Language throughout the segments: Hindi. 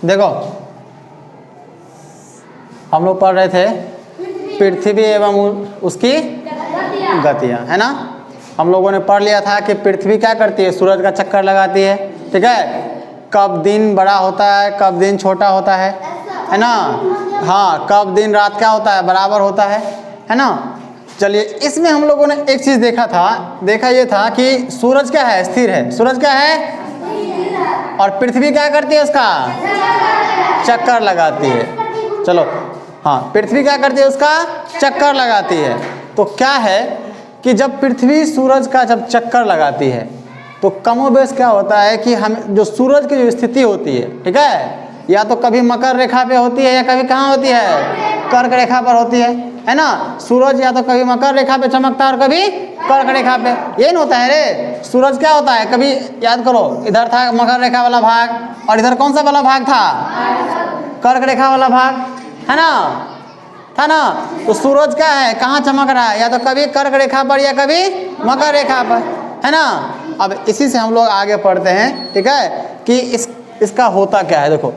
देखो हम लोग पढ़ रहे थे पृथ्वी एवं उसकी गतियाँ, है ना। हम लोगों ने पढ़ लिया था कि पृथ्वी क्या करती है, सूरज का चक्कर लगाती है, ठीक है। कब दिन बड़ा होता है, कब दिन छोटा होता है ना। हाँ, कब दिन रात क्या होता है, बराबर होता है ना। चलिए, इसमें हम लोगों ने एक चीज़ देखा ये था कि सूरज क्या है, स्थिर है। सूरज क्या है और पृथ्वी क्या करती है, उसका चक्कर लगाती है। चलो, हाँ, पृथ्वी क्या करती है, उसका चक्कर लगाती है। तो क्या है कि जब पृथ्वी सूरज का जब चक्कर लगाती है तो कमोबेश क्या होता है कि हम जो सूरज की जो स्थिति होती है, ठीक है, या तो कभी मकर रेखा पे होती है या कभी कहाँ होती है, कर्क रेखा पर होती है ना। सूरज या तो कभी मकर रेखा पे चमकता है और कभी कर्क रेखा पे। यही होता है रे, सूरज क्या होता है, कभी याद करो, इधर था मकर रेखा वाला भाग और इधर कौन सा वाला भाग था, कर्क रेखा वाला भाग, है ना, था ना। तो सूरज क्या है, कहाँ चमक रहा है, या तो कभी कर्क रेखा पर या कभी मकर रेखा पर, है ना। अब इसी से हम लोग आगे पढ़ते हैं, ठीक है, कि इसका होता क्या है। देखो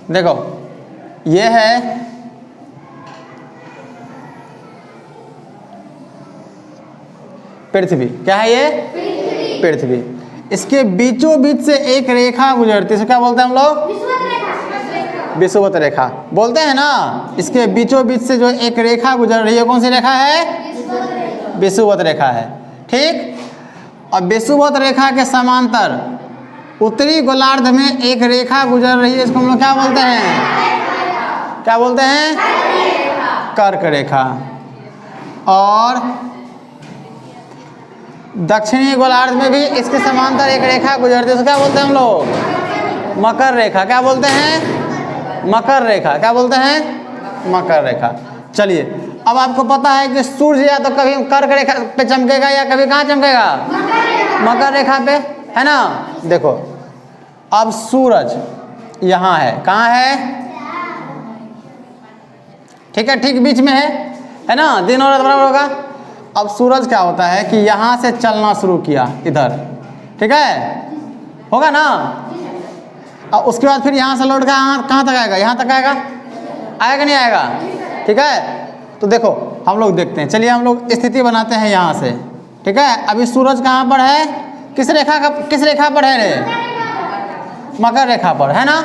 देखो, ये है पृथ्वी। क्या है ये, पृथ्वी। इसके बीचों बीच से एक रेखा गुजरती है, क्या बोलते हैं हम लोग, विषुवत रेखा बोलते हैं ना। इसके बीचों बीच से जो एक रेखा गुजर रही है, कौन सी रेखा है, विषुवत रेखा है, ठीक। और विषुवत रेखा के समांतर उत्तरी गोलार्ध में एक रेखा गुजर रही है, इसको हम लोग क्या बोलते हैं, क्या बोलते हैं, कर्क रेखा। और दक्षिणी गोलार्ध में भी इसके समांतर एक रेखा गुजरती है, उसको क्या बोलते हैं हम लोग, मकर रेखा। क्या बोलते हैं, मकर रेखा। क्या बोलते हैं, मकर रेखा। चलिए, अब आपको पता है कि सूर्य या तो कभी कर्क रेखा पे चमकेगा या कभी कहाँ चमकेगा, मकर रेखा पे, है ना। देखो, अब सूरज यहाँ है, कहाँ है, ठीक है, ठीक बीच में है ना, दिन और रात बराबर होगा। अब सूरज क्या होता है कि यहाँ से चलना शुरू किया इधर, ठीक है, होगा ना। और उसके बाद फिर यहाँ से लौट के कहाँ तक आएगा, यहाँ तक आएगा, आएगा नहीं आएगा, ठीक है। तो देखो हम लोग देखते हैं, चलिए हम लोग स्थिति बनाते हैं यहाँ से, ठीक है। अभी सूरज कहाँ पर है, किस रेखा पर है रे, मकर रेखा पर, है ना।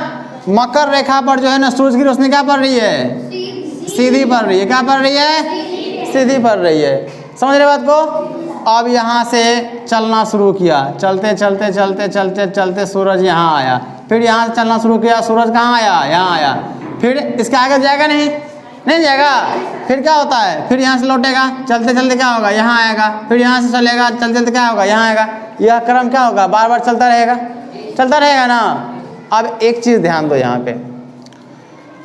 मकर रेखा पर जो है ना, सूरज की रोशनी क्या पड़ रही है, सीधी पड़ रही है। क्या पड़ रही है, सीधी पड़ रही है। समझ रहे बात को। अब यहाँ से चलना शुरू किया, चलते चलते चलते चलते चलते सूरज यहाँ आया, फिर यहाँ से चलना शुरू किया, सूरज कहाँ आया, यहाँ आया। फिर इसके आगे जाएगा नहीं जाएगा, फिर क्या होता है, फिर यहाँ से लौटेगा, चलते चलते क्या होगा, यहाँ आएगा, फिर यहाँ से चलेगा, चलते चलते क्या होगा, यहाँ आएगा। यह क्रम क्या होगा, बार बार चलता रहेगा ना। अब एक चीज़ ध्यान दो यहाँ पे,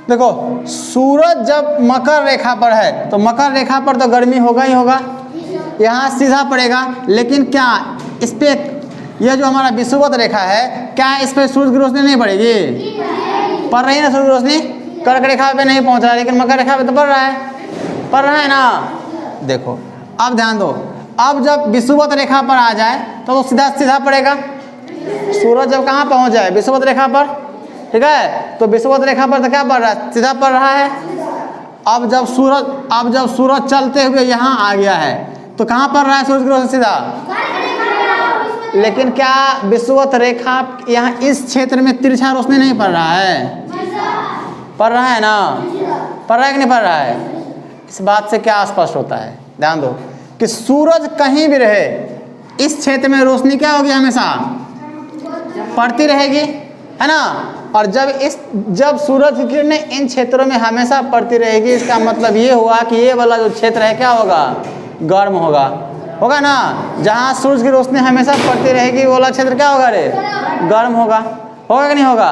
देखो, सूरज जब मकर रेखा पर है तो मकर रेखा पर तो गर्मी होगा ही होगा, यहाँ सीधा पड़ेगा। लेकिन क्या इस पे, यह जो हमारा विषुवत रेखा है, क्या इस पे सूरज की रोशनी नहीं पड़ेगी, पड़ रही है ना सूरज की रोशनी। कर्क रेखा पे नहीं पहुँच रहा है, लेकिन मकर रेखा पे तो पड़ रहा है ना। देखो अब ध्यान दो, अब जब विषुवत रेखा पर आ जाए तो वो सीधा पड़ेगा। सूरज जब कहाँ पहुँच जाए, विषुवत रेखा पर, ठीक है, तो विषुवत रेखा पर तो क्या पड़ रहा है, सीधा पड़ रहा है। अब जब सूरज चलते हुए यहाँ आ गया है तो कहाँ पड़ रहा है सूरज की रोशनी, सीधा। लेकिन क्या विषुवत रेखा यहाँ इस क्षेत्र में तिरछा रोशनी नहीं पड़ रहा है, पड़ रहा है ना, पड़ रहा है कि नहीं पड़ रहा है। इस बात से क्या स्पष्ट होता है, ध्यान दो कि सूरज कहीं भी रहे, इस क्षेत्र में रोशनी क्या होगी, हमेशा पड़ती रहेगी, है ना। और जब सूरज की किरणें इन क्षेत्रों में हमेशा पड़ती रहेगी, इसका मतलब ये हुआ कि ये वाला जो क्षेत्र है क्या होगा, गर्म होगा ना। जहाँ सूरज की रोशनी हमेशा पड़ती रहेगी वो वाला क्षेत्र क्या होगा रे, गर्म होगा कि नहीं होगा,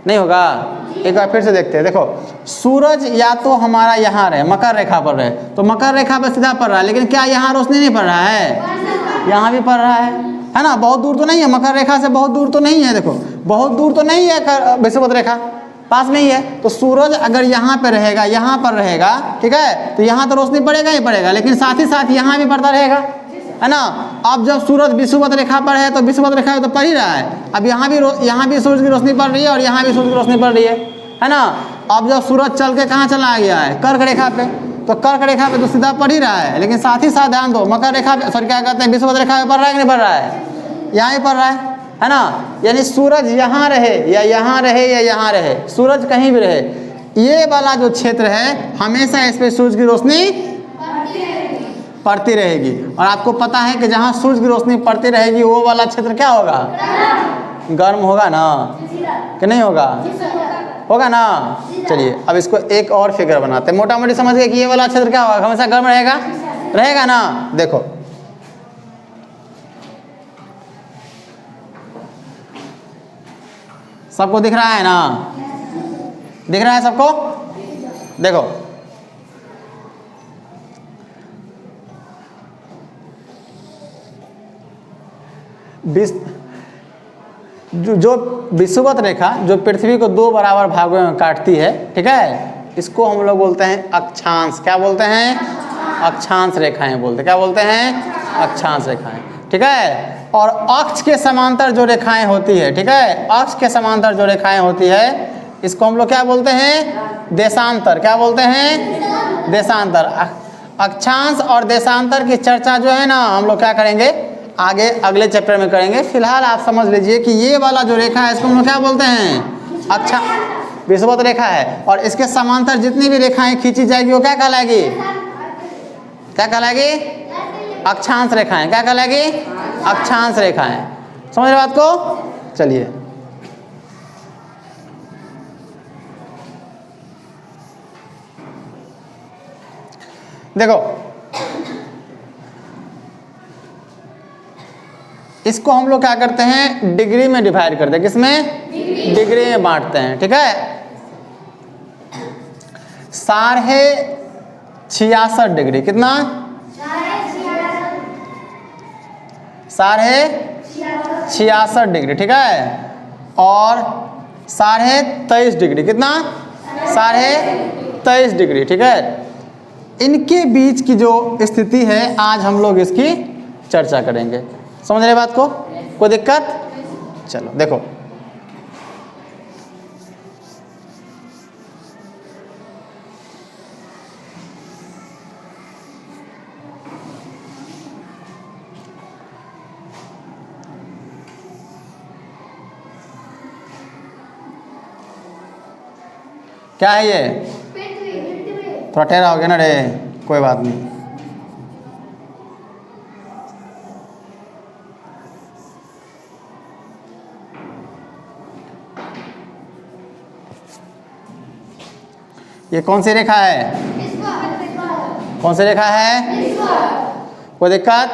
नहीं होगा। एक बार फिर से देखते हैं, देखो, सूरज या तो हमारा यहाँ रहे, मकर रेखा पर रहे, तो मकर रेखा पर सीधा पड़ रहा है, लेकिन क्या यहाँ रोशनी नहीं पड़ रहा है, यहाँ भी पड़ रहा है ना। बहुत दूर तो नहीं है, मकर रेखा से बहुत दूर तो नहीं है, देखो बहुत दूर तो नहीं है विषुवत रेखा, पास में ही है। तो सूरज अगर यहाँ पे रहेगा, यहाँ पर रहेगा, ठीक है, तो यहाँ तो रोशनी पड़ेगा ही पड़ेगा, लेकिन साथ ही साथ यहाँ भी पड़ता रहेगा, है ना। अब जब सूरज विषुवत रेखा पर है तो विषुवत रेखा तो पड़ ही रहा है। अब यहाँ भी सूरज की रोशनी पड़ रही है और यहाँ भी सूरज की रोशनी पड़ रही है ना। अब जब सूरज चल के कहाँ चला गया है, कर्क रेखा पे, तो कर्क रेखा पे तो सीधा पड़ ही रहा है, लेकिन साथ ही साथ ध्यान दो मकर रेखा पे, सॉरी क्या कहते हैं, विषुवत रेखा पे पड़ रहा है कि नहीं पड़ रहा है, यहाँ ही पड़ रहा है ना। यानी सूरज यहाँ रहे या यहाँ रहे या यहाँ रहे, सूरज कहीं भी रहे, ये वाला जो क्षेत्र है हमेशा इस पे सूरज की रोशनी पड़ती रहेगी। और आपको पता है कि जहाँ सूरज की रोशनी पड़ती रहेगी वो वाला क्षेत्र क्या होगा, गर्म होगा ना, कि नहीं होगा, होगा ना। चलिए अब इसको एक और फिगर बनाते हैं, मोटा मोटी समझ गए कि ये वाला क्षेत्र क्या होगा, हमेशा गर्म रहेगा, रहेगा ना। देखो सबको दिख रहा है ना, दिख रहा है सबको। देखो जो विषुवत रेखा जो पृथ्वी को दो बराबर भागों में काटती है, ठीक है, इसको हम लोग बोलते हैं अक्षांश। क्या बोलते हैं, अक्षांश रेखाएं बोलते हैं। क्या बोलते हैं, अक्षांश रेखाएं, ठीक है। और अक्ष के समांतर जो रेखाएं होती है, ठीक है, अक्ष के समांतर जो रेखाएं होती है इसको हम लोग क्या बोलते हैं, देशांतर। क्या बोलते हैं, देशांतर। अक्षांश और देशांतर की चर्चा जो है ना हम लोग क्या करेंगे आगे अगले चैप्टर में करेंगे। फिलहाल आप समझ लीजिए कि ये वाला जो रेखा है इसको हम लोग क्या बोलते हैं, अक्षा विषुवत रेखा है। और इसके समांतर जितनी भी रेखाएं खींची जाएगी वो क्या कहलाएगी, क्या कहलाएगी, अक्षांश रेखाएं। क्या कहलाएगी, अक्षांश रेखाएं। समझ रहे बात को। चलिए देखो इसको हम लोग क्या करते हैं, डिग्री में डिवाइड करते हैं। किसमें, डिग्री में बांटते हैं, ठीक है। 66 डिग्री, कितना, 66 डिग्री, ठीक है। और 23.5 डिग्री, कितना, 23.5 डिग्री, ठीक है। इनके बीच की जो स्थिति है आज हम लोग इसकी चर्चा करेंगे। समझ रहे बात को, कोई दिक्कत। चलो देखो क्या है ये, थोड़ा ठहरा हो गया ना रे, कोई बात नहीं। ये कौन सी रेखा है, कौन सी रेखा है, कोई दिक्कत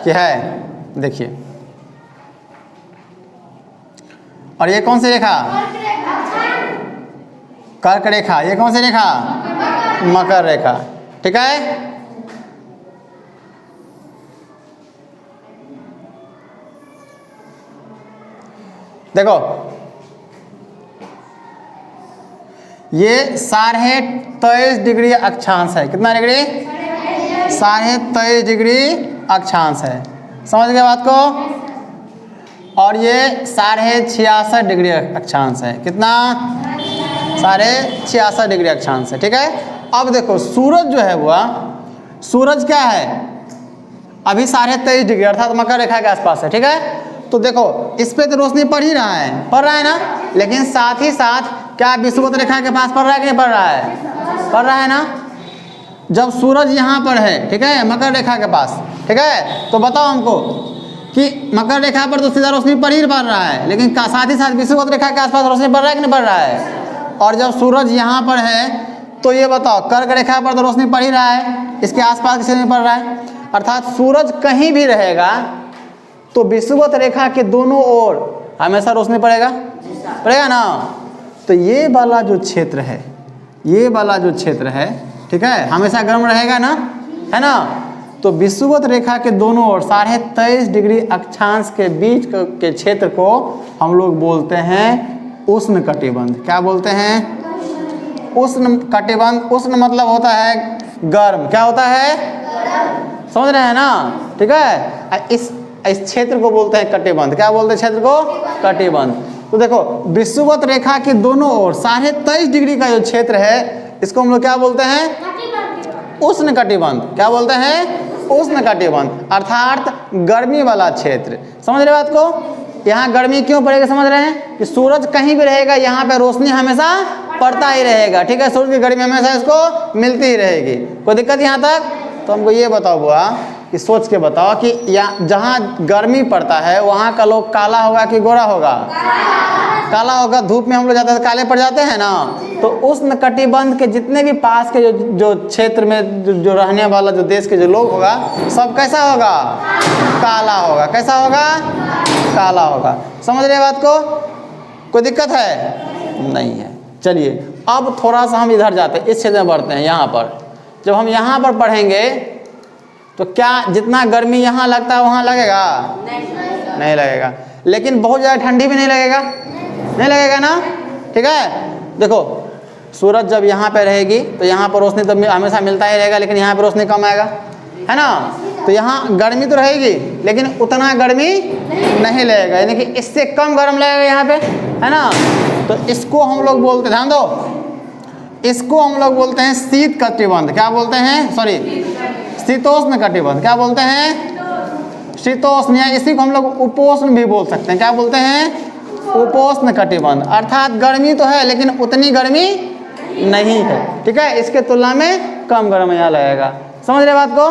क्या है, देखिए। और ये कौन सी रेखा, कर्क रेखा। ये कौन सी रेखा, मकर रेखा, ठीक है। देखो ये 23.5 डिग्री अक्षांश है। कितना डिग्री, 23.5 डिग्री अक्षांश है। समझ गए बात को। और ये 66.5 डिग्री अक्षांश है। कितना, 66.5 डिग्री अक्षांश है, ठीक है। अब देखो सूरज जो है वह, सूरज क्या है अभी 23.5 डिग्री अर्थात मकर रेखा के आसपास है, ठीक है। तो देखो इस पे तो रोशनी पड़ ही रहा है, पड़ रहा है ना, लेकिन साथ ही साथ क्या विषुवत रेखा के पास पड़ रहा है कि नहीं पड़ रहा है, पड़ रहा है ना। जब सूरज यहाँ पर है, ठीक है, मकर रेखा के पास, ठीक है, तो बताओ हमको कि मकर रेखा पर तो सीधा रोशनी पड़ ही पड़ रहा है, लेकिन साथ ही साथ विषुवत रेखा के आसपास रोशनी पड़ रहा है कि नहीं पड़ रहा है। और जब सूरज यहाँ पर है तो ये बताओ कर्क रेखा पर तो रोशनी पड़ ही रहा है, इसके आसपास किसी नहीं पड़ रहा है। अर्थात सूरज कहीं भी रहेगा तो विषुवत रेखा के दोनों ओर हमेशा रोशनी पड़ेगा, पड़ेगा ना। तो ये वाला जो क्षेत्र है, ये वाला जो क्षेत्र है, ठीक है, हमेशा गर्म रहेगा ना, है ना। तो विषुवत रेखा के दोनों ओर 23.5 डिग्री अक्षांश के बीच के क्षेत्र को हम लोग बोलते हैं उष्ण कटिबंध। क्या बोलते हैं? उष्ण कटिबंध। उष्ण मतलब होता है गर्म। क्या होता है? समझ रहे हैं ना? ठीक है। इस क्षेत्र को बोलते हैं कटिबंध। क्या बोलते हैं क्षेत्र को? कटिबंध। तो देखो विषुवत रेखा के दोनों ओर 23.5 डिग्री का जो क्षेत्र है इसको हम लोग क्या बोलते हैं? उष्ण कटिबंध। क्या बोलते हैं? उष्ण कटिबंध, अर्थात गर्मी वाला क्षेत्र। समझ रहे बात को? यहाँ गर्मी क्यों पड़ेगा समझ रहे हैं? कि सूरज कहीं भी रहेगा यहाँ पे रोशनी हमेशा पड़ता ही रहेगा। ठीक है, सूरज की गर्मी हमेशा इसको मिलती ही रहेगी। कोई दिक्कत यहाँ तक? तो हमको ये बताओ बुआ कि सोच के बताओ कि जहाँ गर्मी पड़ता है वहाँ का लोग काला होगा कि गोरा होगा? काला होगा। धूप में हम लोग जाते हैं काले पड़ जाते हैं ना। तो उष्ण कटिबंध के जितने भी पास के जो क्षेत्र में जो रहने वाला जो देश के जो लोग होगा सब कैसा होगा? काला होगा। कैसा होगा? काला होगा। समझ रहे बात को? कोई दिक्कत है? नहीं है। चलिए अब थोड़ा सा हम इधर जाते हैं, इस क्षेत्र में बढ़ते हैं। यहाँ पर जब हम यहाँ पर पढ़ेंगे तो क्या जितना गर्मी यहाँ लगता है वहाँ लगेगा? नहीं लगेगा। लेकिन बहुत ज़्यादा ठंडी भी नहीं लगेगा। नहीं लगेगा ना? ठीक है। देखो सूरज जब यहाँ पे रहेगी तो यहाँ पर रोशनी तो हमेशा मिलता ही रहेगा, लेकिन यहाँ पर रोशनी कम आएगा, है ना? तो यहाँ गर्मी तो रहेगी लेकिन उतना गर्मी नहीं लगेगा, यानी कि इससे कम गर्म लगेगा यहाँ पे, है ना? तो इसको हम लोग बोलते, ध्यान दो, इसको हम लोग बोलते हैं शीत कटिबंध। क्या बोलते हैं? सॉरी, शीतोष्ण कटिबंध। क्या बोलते हैं? शीतोष्ण, या इसी को हम लोग उपोष्ण भी बोल सकते हैं। क्या बोलते हैं? उपोष्ण कटिबंध, अर्थात गर्मी तो है लेकिन उतनी गर्मी नहीं है। ठीक है, इसके तुलना में कम गर्म यहाँ लगेगा। समझ रहे बात को?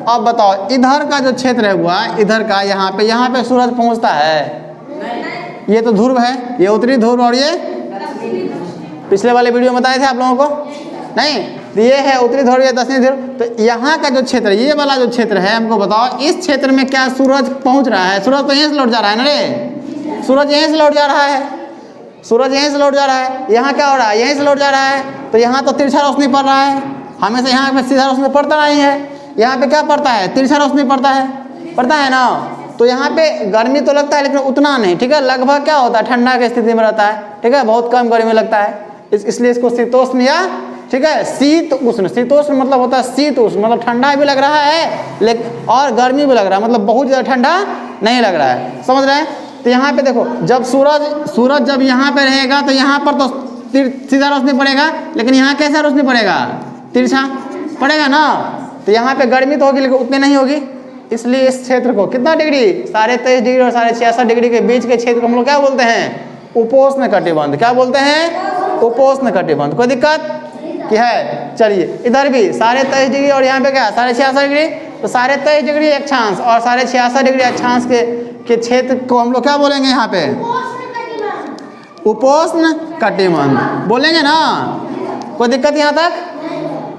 अब बताओ इधर का जो क्षेत्र है हुआ, इधर का यहाँ पे सूरज पहुँचता है? ये तो ध्रुव है, ये उत्तरी ध्रुव, और ये पिछले वाले वीडियो में बताए थे आप लोगों को, नहीं? तो ये है उत्तरी ध्रुव, ये दक्षिणी ध्रुव। तो यहाँ का जो क्षेत्र, ये वाला जो क्षेत्र है, हमको बताओ इस क्षेत्र में क्या सूरज पहुँच रहा है? सूरज तो यहीं से लौट जा रहा है ना रे, सूरज यहीं से लौट जा रहा है, सूरज यहीं से लौट जा रहा है। यहाँ क्या हो रहा है? यहीं से लौट जा रहा है। तो यहाँ तो तिरछा रोशनी पड़ रहा है, हमेशा यहाँ पे सीधा रोशनी पड़ता नहीं है। यहाँ पे क्या पड़ता है? तिरछा रोशनी पड़ता है ना। तो यहाँ पे गर्मी तो लगता है लेकिन उतना नहीं। ठीक है, लगभग क्या होता है? ठंडा की स्थिति में रहता है। ठीक है, बहुत कम गर्मी लगता है, इसलिए इसको शीतोष्ण या, ठीक है, शीत उष्ण। शीतोष्ण मतलब होता है शीत उष्ण, मतलब ठंडा भी लग रहा है लेकिन और गर्मी भी लग रहा है, मतलब बहुत ज़्यादा ठंडा नहीं लग रहा है। समझ रहे हैं? तो यहाँ पे देखो जब सूरज जब यहाँ पे रहेगा तो यहाँ पर तो सीधा रोशनी पड़ेगा, लेकिन यहाँ कैसा रोशनी पड़ेगा? तिरछा पड़ेगा ना। तो यहाँ पे गर्मी तो होगी लेकिन उतनी नहीं होगी, इसलिए इस क्षेत्र को कितना डिग्री? 23.5 डिग्री और 66.5 डिग्री के बीच के क्षेत्र को हम लोग क्या बोलते हैं? उपोष्ण कटिबंध। क्या बोलते हैं? उपोष्ण कटिबंध। कोई दिक्कत की है? चलिए इधर भी 23.5 डिग्री और यहाँ पे क्या 66.5 डिग्री, तो 23.5 डिग्री अक्षांश और 66.5 डिग्री अक्षांश के क्षेत्र को हम लोग क्या बोलेंगे? यहाँ पे उपोष्ण कटिबंध बोलेंगे ना। कोई दिक्कत यहाँ तक?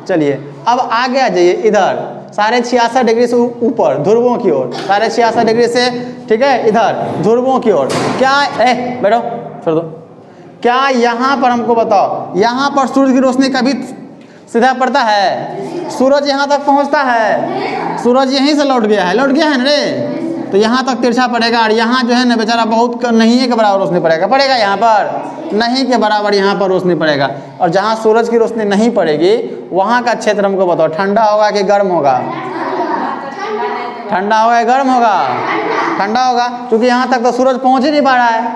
चलिए अब आगे आ जाइए इधर 66.5 डिग्री से ऊपर ध्रुवों की ओर, 66.5 डिग्री से, ठीक है, इधर ध्रुवों की ओर। क्या बैठो, छोड़ दो। क्या यहाँ पर हमको बताओ, यहाँ पर सूरज की रोशनी कभी सीधा पड़ता है? सूरज यहाँ तक पहुँचता है? सूरज यहीं से लौट गया है ना रे, तो यहाँ तक तिरछा पड़ेगा। और यहाँ जो है ना बेचारा बहुत नहीं के बराबर रोशनी पड़ेगा यहाँ पर नहीं के बराबर यहाँ पर रोशनी पड़ेगा। और जहाँ सूरज की रोशनी नहीं पड़ेगी वहाँ का क्षेत्र हमको बताओ ठंडा होगा कि गर्म होगा? ठंडा होगा या गर्म होगा? ठंडा होगा, क्योंकि यहाँ तक तो सूरज पहुँच ही नहीं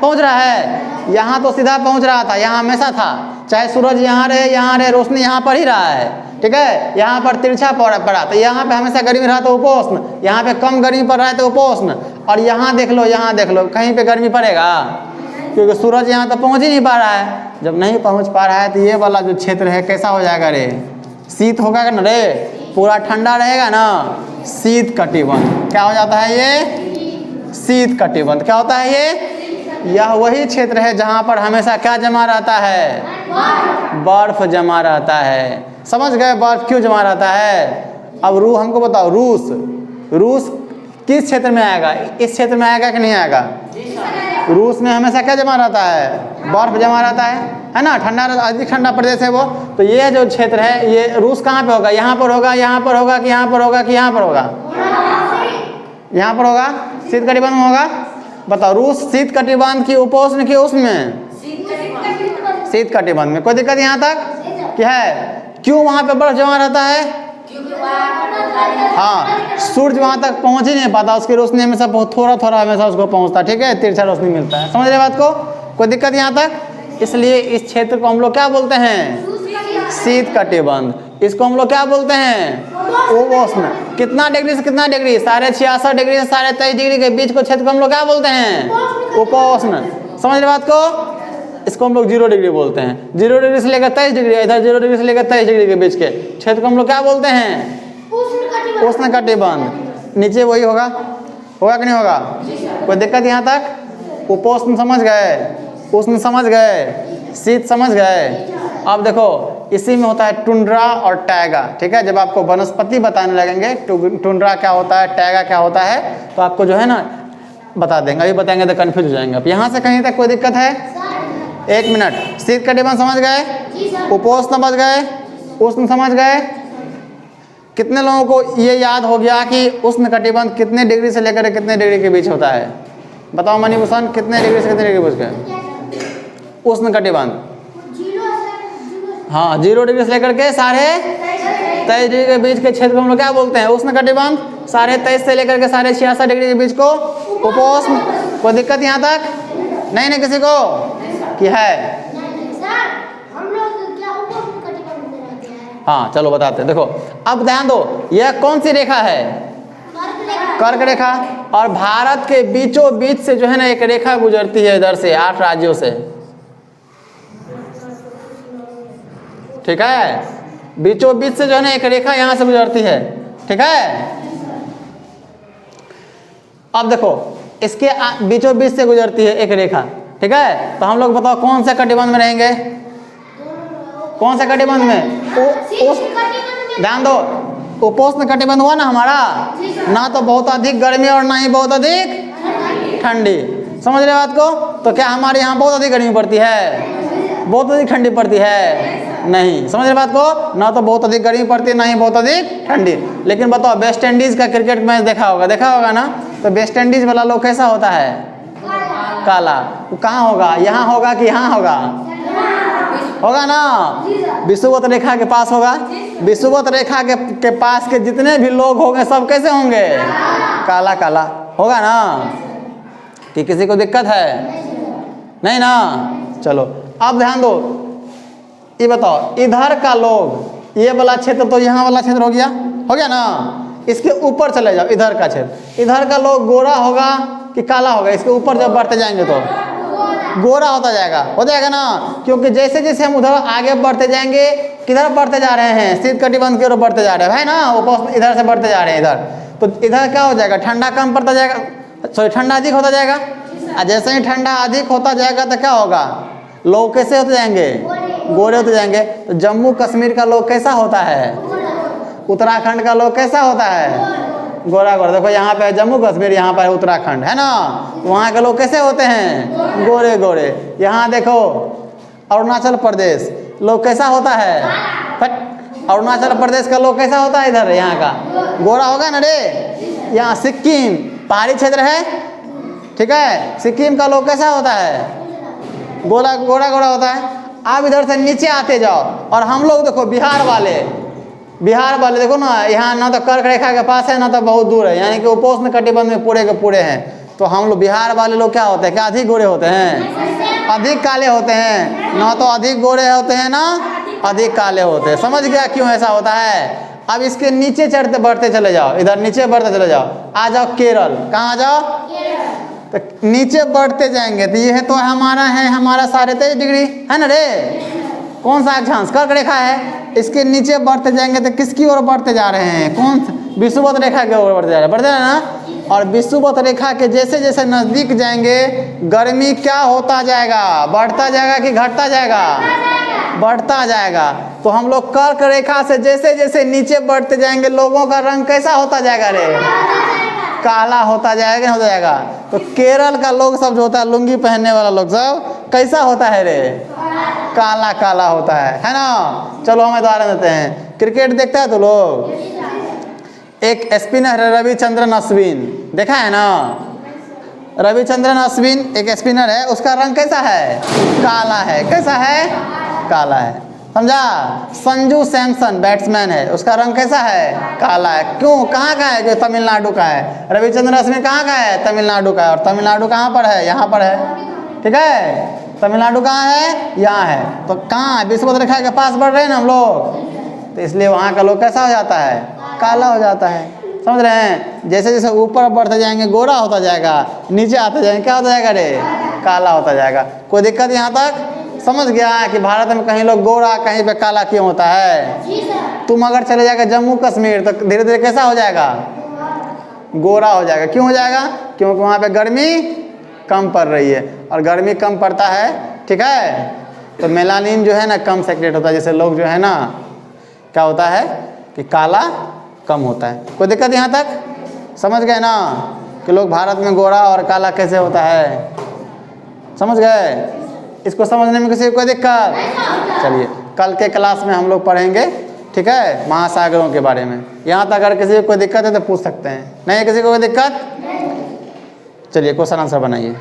पहुँच रहा है। यहाँ तो सीधा पहुँच रहा था, यहाँ हमेशा था, चाहे सूरज यहाँ रहे रोशनी यहाँ पर ही रहा है। ठीक है, यहाँ पर तिरछा पड़ा तो यहाँ पे हमेशा गर्मी रहा तो उपोष्ण, यहाँ पे कम गर्मी पड़ रहा है तो उपोष्ण। और यहाँ देख लो कहीं पे गर्मी पड़ेगा? क्योंकि सूरज यहाँ तो पहुँच ही नहीं पा रहा है। जब नहीं पहुँच पा रहा है तो ये वाला जो क्षेत्र है कैसा हो जाएगा रे? शीत होगा ना रे, पूरा ठंडा रहेगा ना, शीत कटिबंध। क्या हो जाता है ये? शीत कटिबंध। क्या होता है ये? यह वही क्षेत्र है जहाँ पर हमेशा क्या जमा रहता है? बर्फ जमा रहता है। समझ गए बर्फ क्यों जमा रहता है? अब हमको बताओ रूस किस क्षेत्र में आएगा? इस क्षेत्र में आएगा कि नहीं आएगा? रूस में हमेशा क्या जमा रहता है? बर्फ जमा रहता है ना, ठंडा, अधिक ठंडा प्रदेश है वो। तो ये जो क्षेत्र है ये रूस कहाँ पे होगा? यहाँ पर होगा, यहाँ पर होगा कि यहाँ पर होगा कि यहाँ पर होगा? यहाँ पर होगा, शीत कटिबंध में होगा। बताओ रूस शीत कटिबंध की उपोष्ण की उष्ण में? शीत कटिबंध में। कोई दिक्कत यहाँ तक कि है? क्यों वहाँ पे बर्फ जमा रहता है? हाँ, सूर्य वहाँ तक पहुँच ही नहीं पाता, उसकी रोशनी हमेशा बहुत थोड़ा थोड़ा हमेशा उसको पहुँचता, ठीक है, तिरछा रोशनी मिलता है। समझ रहे बात को? कोई दिक्कत यहाँ तक? इसलिए इस क्षेत्र को हम लोग क्या बोलते हैं? शीत कटिबंध। इसको हम लोग क्या बोलते हैं? उपोष्ण। कितना डिग्री से कितना डिग्री? 66.5 डिग्री से 23.5 डिग्री के बीच को क्षेत्र को हम लोग क्या बोलते हैं? उपोष्ण। समझ रहे बात को? इसको हम लोग 0 डिग्री बोलते हैं। 0 डिग्री से लेकर 23 डिग्री, इधर 0 डिग्री से लेकर 23 डिग्री के बीच के क्षेत्र को हम लोग क्या बोलते हैं? उष्ण कटिबंध। नीचे वही होगा, होगा कि नहीं होगा? कोई दिक्कत यहाँ तक? उपोष्ण समझ गए, उष्ण समझ गए, शीत समझ गए। अब देखो इसी में होता है टुंड्रा और टैगा, ठीक है। जब आपको वनस्पति बताने लगेंगे टुंड्रा क्या होता है, टैगा क्या होता है, तो आपको जो है ना बता देंगे। अभी बताएंगे तो कंफ्यूज हो जाएंगे। अब यहाँ से कहीं तक कोई दिक्कत है? 1 मिनट। शीत कटिबंध समझ गए, उपोष्ण समझ गए, उष्ण समझ गए। कितने लोगों को ये याद हो गया कि उष्ण कटिबंध कितने डिग्री से लेकर कितने डिग्री के बीच होता है? बताओ मणिभूषण, कितने डिग्री से कितने डिग्री के बीच का उष्ण कटिबंध? हाँ, 0 डिग्री से लेकर के 23.5 डिग्री के बीच के क्षेत्र को हम लोग क्या बोलते हैं? उष्ण कटिबंध। 23.5 से लेकर के 66.5 डिग्री के बीच को उपोष्ण। कोई दिक्कत यहाँ तक? नहीं किसी को कि है? हाँ चलो बताते हैं। देखो अब ध्यान दो, यह कौन सी रेखा है? कर्क रेखा। और भारत के बीचों बीच से जो है ना एक रेखा गुजरती है इधर से 8 राज्यों से, ठीक है। बीचों बीच से जो है ना एक रेखा यहाँ से गुजरती है, ठीक है। अब देखो इसके बीचों बीच से गुजरती है एक रेखा, ठीक है। तो हम लोग बताओ कौन से कटिबंध में रहेंगे? कौन से कटिबंध में? ध्यान दो, उपोष्ण कटिबंध हुआ ना हमारा, ना तो बहुत अधिक गर्मी और ना ही बहुत अधिक ठंडी। समझ रहे बात को? तो क्या हमारे यहाँ बहुत अधिक गर्मी पड़ती है? बहुत अधिक ठंडी पड़ती है? नहीं। समझ रहे बात को? ना तो बहुत अधिक गर्मी पड़ती है ना ही बहुत अधिक ठंडी। लेकिन बताओ वेस्ट इंडीज का क्रिकेट मैच देखा होगा ना, तो वेस्ट इंडीज वाला लोग कैसा होता है? काला। वो कहाँ होगा? यहाँ होगा कि यहाँ होगा? होगा ना, विषुवत रेखा के पास होगा। विषुवत रेखा के पास के जितने भी लोग होंगे सब कैसे होंगे? काला काला होगा ना। कि किसी को दिक्कत है? नहीं ना। चलो अब ध्यान दो, ये बताओ इधर का लोग, ये वाला क्षेत्र तो यहाँ वाला क्षेत्र हो गया ना। इसके ऊपर चले जाओ, इधर का क्षेत्र, इधर का लोग गोरा होगा कि काला होगा? इसके ऊपर जब बढ़ते जाएंगे तो गोरा होता जाएगा, हो जाएगा ना। क्योंकि जैसे जैसे हम उधर आगे बढ़ते जाएंगे, किधर बढ़ते जा रहे हैं? शीत कटिबंध की ओर बढ़ते जा रहे हैं, है ना। उपोष्ण इधर से बढ़ते जा रहे हैं इधर, तो इधर क्या हो जाएगा? ठंडा कम पड़ता जाएगा, सॉरी ठंडा अधिक होता जाएगा। और जैसे ही ठंडा अधिक होता जाएगा तो क्या होगा? लोग कैसे होते जाएंगे? गोरे होते जाएंगे। तो जम्मू कश्मीर का लोग कैसा होता है? उत्तराखंड का लोग कैसा होता है? गोरा गोरा। देखो यहाँ पे जम्मू कश्मीर, यहाँ पर उत्तराखंड, है ना। वहाँ के लोग कैसे होते हैं? गोरे गोरे। यहाँ देखो अरुणाचल प्रदेश लोग कैसा होता है? अरुणाचल प्रदेश का लोग कैसा होता है? इधर यहाँ का गोरा होगा ना रे। यहाँ सिक्किम पहाड़ी क्षेत्र है, ठीक है। सिक्किम का लोग कैसा होता है? गोरा गोरा गोरा होता है। आप इधर से नीचे आते जाओ और हम लोग देखो बिहार वाले देखो ना, यहाँ ना तो कर्क रेखा के पास है ना तो बहुत दूर है, यानी कि उपोष्ण कटिबंध में पूरे के पूरे हैं। तो हम लोग बिहार वाले लोग क्या होते हैं? क्या अधिक गोरे होते हैं? अधिक काले होते हैं। ना तो अधिक गोरे होते हैं ना अधिक काले होते हैं। समझ गया क्यों ऐसा होता है? अब इसके नीचे चढ़ते बढ़ते चले जाओ, इधर नीचे बढ़ते चले जाओ, आ जाओ केरल। कहाँ आ जाओ? तो नीचे बढ़ते जाएंगे तो ये है तो हमारा 23.5 डिग्री, है ना रे। कौन सा अक्षांश? कर्क रेखा है। इसके नीचे बढ़ते जाएंगे तो किसकी ओर बढ़ते जा रहे हैं? कौन? विषुवत रेखा की ओर बढ़ते जा रहे हैं, बढ़ते हैं ना। और विषुवत रेखा के जैसे जैसे नजदीक जाएंगे गर्मी क्या होता जाएगा? बढ़ता जाएगा कि घटता जाएगा? बढ़ता जाएगा। तो हम लोग कर्क रेखा से जैसे जैसे नीचे बढ़ते जाएंगे लोगों का रंग कैसा होता जाएगा रे? काला होता जाएगा, हो जाएगा। तो केरल का लोग सब जो होता है लुंगी पहनने वाला लोग सब कैसा होता है रे? काला काला होता है ना। चलो हम उदाहरण देते हैं। क्रिकेट देखता है तो लोग, एक स्पिनर है रविचंद्रन अश्विन, देखा है ना। रविचंद्रन अश्विन एक स्पिनर है, उसका रंग कैसा है? काला है। कैसा है? काला है। समझा? संजू सैमसन बैट्समैन है, उसका रंग कैसा है? काला है। क्यों? कहाँ का है? जो तमिलनाडु का है। रविचंद्रन अश्विन कहाँ का है? तमिलनाडु का है। और तमिलनाडु कहाँ पर है? यहाँ पर है। ठीक है, तमिलनाडु कहाँ है? यहाँ है। तो कहाँ? विश्व रेखा के पास बढ़ रहे हैं ना हम लोग, तो इसलिए वहाँ का लोग कैसा हो जाता है? काला हो जाता है। समझ रहे हैं? जैसे जैसे ऊपर बढ़ते जाएंगे गोरा होता जाएगा, नीचे आते जाएंगे क्या होता जाएगा रे? काला होता जाएगा। कोई दिक्कत यहाँ तक? समझ गया कि भारत में कहीं लोग गोरा कहीं पे काला क्यों होता है? तुम अगर चले जाएगा जम्मू कश्मीर तो धीरे धीरे कैसा हो जाएगा? गोरा हो जाएगा। क्यों हो जाएगा? क्योंकि वहाँ पे गर्मी कम पड़ रही है, और गर्मी कम पड़ता है, ठीक है, तो मेलानिन जो है ना कम सेक्रेट होता है। जैसे लोग जो है ना क्या होता है कि काला कम होता है। कोई दिक्कत यहाँ तक? समझ गए ना कि लोग भारत में गोरा और काला कैसे होता है? समझ गए? इसको समझने में किसी को कोई दिक्कत? चलिए कल के क्लास में हम लोग पढ़ेंगे, ठीक है, महासागरों के बारे में। यहाँ तक अगर किसी को कोई दिक्कत है तो पूछ सकते हैं। नहीं है किसी को कोई दिक्कत? चलिए क्वेश्चन आंसर बनाइए।